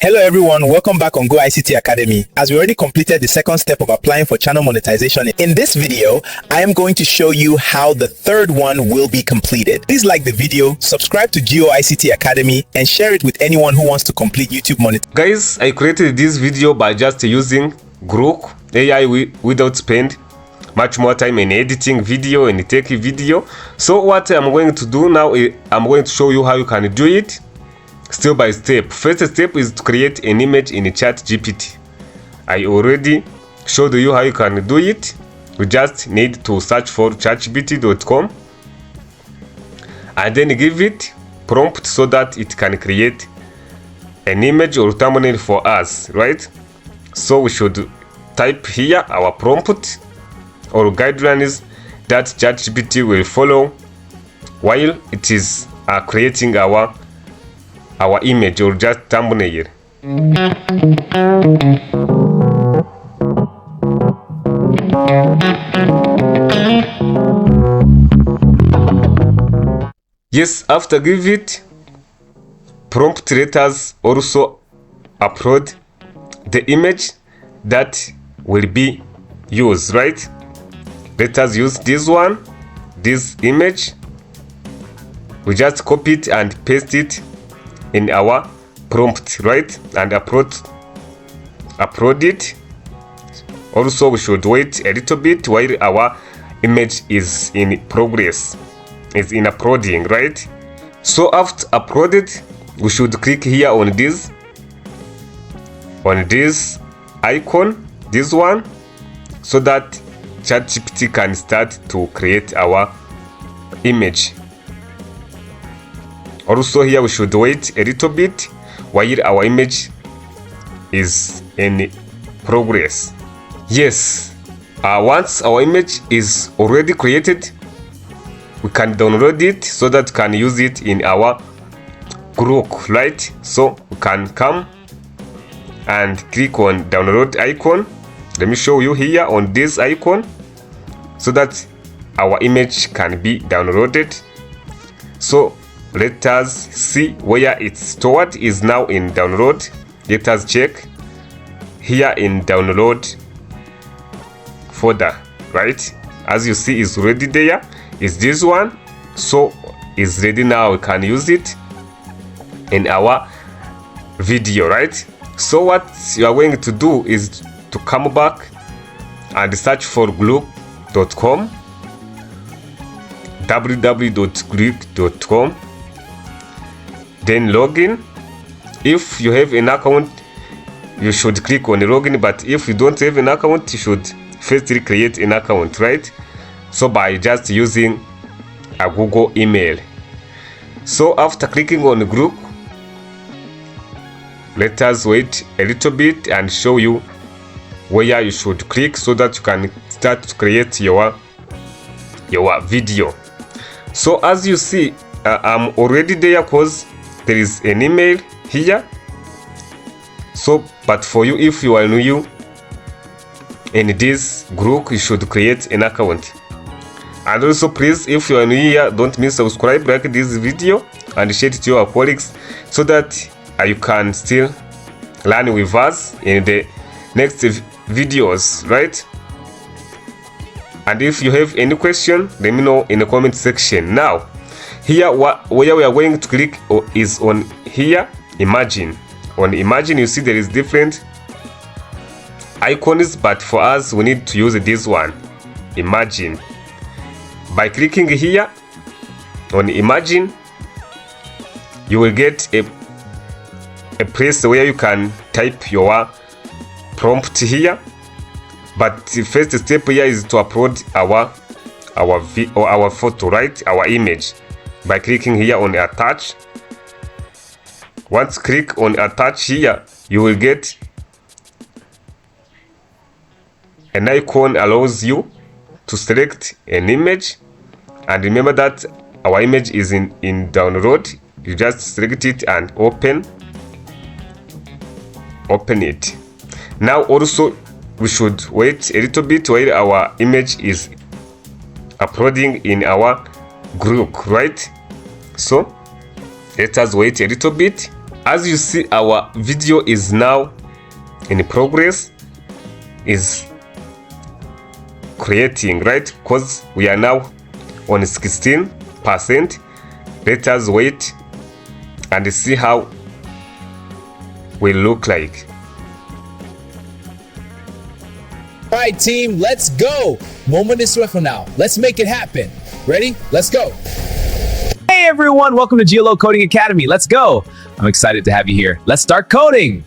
Hello everyone, welcome back on Go ICT Academy. As we already completed the second step of applying for channel monetization, in this video, I am going to show you how the third one will be completed. Please like the video, subscribe to Go ICT Academy, and share it with anyone who wants to complete YouTube monetization. Guys, I created this video by just using Grok AI without spend much more time in editing video and taking video. So what I'm going to do now is I'm going to show you how you can do it step by step. First step is to create an image in ChatGPT. I already showed you how you can do it. You just need to search for chatgpt.com and then give it prompt so that it can create an image or thumbnail for us, right? So we should type here our prompt or guidelines that ChatGPT will follow while it is creating our image or just thumbnail. Yes, after give it prompt, let us also upload the image that will be used, right? Let us use this one, this image. We just copy it and paste it in our prompt, right? And upload it. Also, we should wait a little bit while our image is in progress, is in uploading, right? So after uploaded, we should click here on this icon, this one, so that ChatGPT can start to create our image. Also here we should wait a little bit while our image is in progress. Yes, once our image is already created, we can download it so that we can use it in our Grok, right? So we can come and click on download icon. Let me show you here on this icon so that our image can be downloaded. So let us see where it's stored. Is now in download. Let us check here in download folder, right? As you see, is already there. Is this one, so is ready now. We can use it in our video, right? So what you are going to do is to come back and search for GOOComputerTutorials, www.GOOComputerTutorials. Then login. If you have an account, you should click on login, but if you don't have an account, you should first create an account, right? So by just using a Google email. So after clicking on Grok, let us wait a little bit and show you where you should click so that you can start to create your video. So as you see, I'm already there because there is an email here. So but for you, if you are new in this group, you should create an account. And also please, if you are new here, don't miss subscribe, like this video and share it to your colleagues so that you can still learn with us in the next videos, right? And if you have any question, let me know in the comment section. Now here where we are going to click is on here, imagine. On imagine, you see there is different icons, but for us we need to use this one, imagine. By clicking here on imagine, you will get a place where you can type your prompt here. But the first step here is to upload our photo, right? Our image. By clicking here on attach. Once click on attach here, you will get an icon allows you to select an image. And remember that our image is in download. You just select it and open it. Now also we should wait a little bit while our image is uploading in our Grok, right? So let us wait a little bit As you see, our video is now in progress, is creating, right? Because we are now on 16%. Let us wait and see how we look like. All right, team, let's go. Moment is swift from now. Let's make it happen. Ready? Let's go. Hey everyone, welcome to GLO Coding Academy. Let's go. I'm excited to have you here. Let's start coding.